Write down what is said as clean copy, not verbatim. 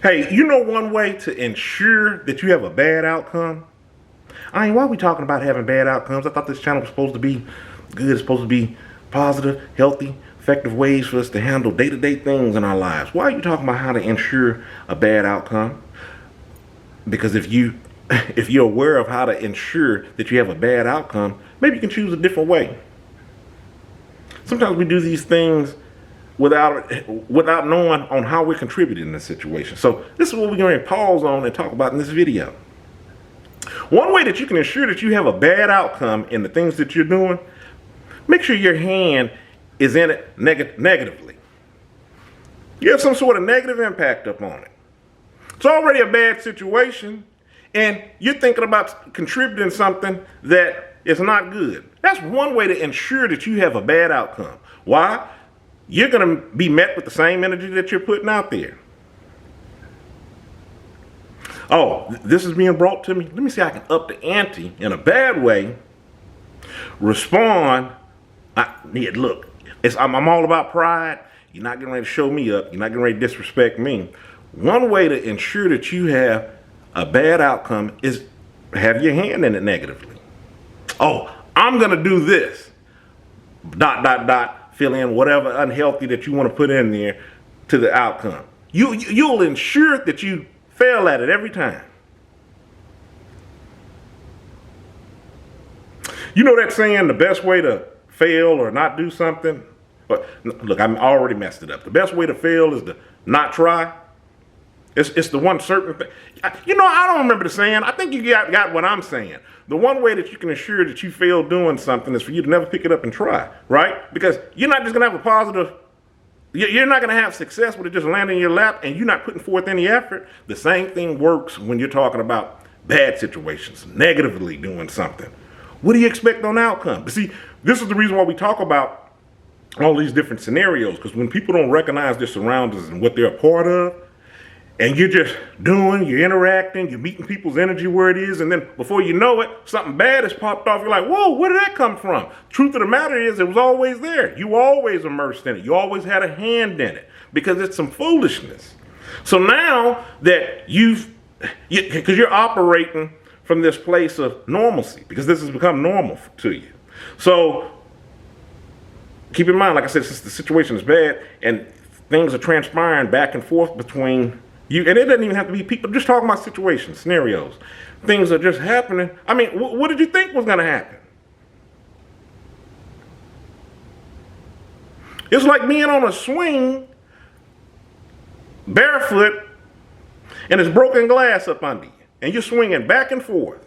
Hey, you know one way to ensure that you have a bad outcome? Why are we talking about having bad outcomes? I thought this channel was supposed to be good, it's supposed to be positive, healthy, effective ways for us to handle day-to-day things in our lives. Why are you talking about how to ensure a bad outcome? Because if you're aware of how to ensure that you have a bad outcome, maybe you can choose a different way. Sometimes we do these things without knowing on how we're contributing in this situation. So this is what we're going to pause on and talk about in this video. One way that you can ensure that you have a bad outcome in the things that you're doing, make sure your hand is in it negatively. You have some sort of negative impact upon it. It's already a bad situation, and you're thinking about contributing something that is not good. That's one way to ensure that you have a bad outcome. Why? You're going to be met with the same energy that you're putting out there. Oh, this is being brought to me. Let me see how I can up the ante in a bad way. Respond. Look, I'm all about pride. You're not getting ready to show me up. You're not getting ready to disrespect me. One way to ensure that you have a bad outcome is have your hand in it negatively. Oh, I'm going to do this. ... Fill in whatever unhealthy that you want to put in there to the outcome. You'll ensure that you fail at it every time. You know that saying, the best way to fail or not do something? But look, I already messed it up. The best way to fail is to not try. It's the one certain thing. I don't remember the saying. I think you got what I'm saying. The one way that you can ensure that you fail doing something is for you to never pick it up and try, right? Because you're not just going to have a positive, you're not going to have success with it just landing in your lap and you're not putting forth any effort. The same thing works when you're talking about bad situations, negatively doing something. What do you expect on outcome? But see, this is the reason why we talk about all these different scenarios, because when people don't recognize their surroundings and what they're a part of, and you're just you're interacting, you're meeting people's energy where it is, and then before you know it, something bad has popped off. You're like, whoa, where did that come from? Truth of the matter is, it was always there. You always immersed in it. You always had a hand in it, because it's some foolishness. So now that because you're operating from this place of normalcy, because this has become normal to you. So keep in mind, like I said, since the situation is bad and things are transpiring back and forth between you, and it doesn't even have to be people, just talking about situations, scenarios. Things are just happening. I mean, what did you think was going to happen? It's like being on a swing, barefoot, and there's broken glass up under you, and you're swinging back and forth.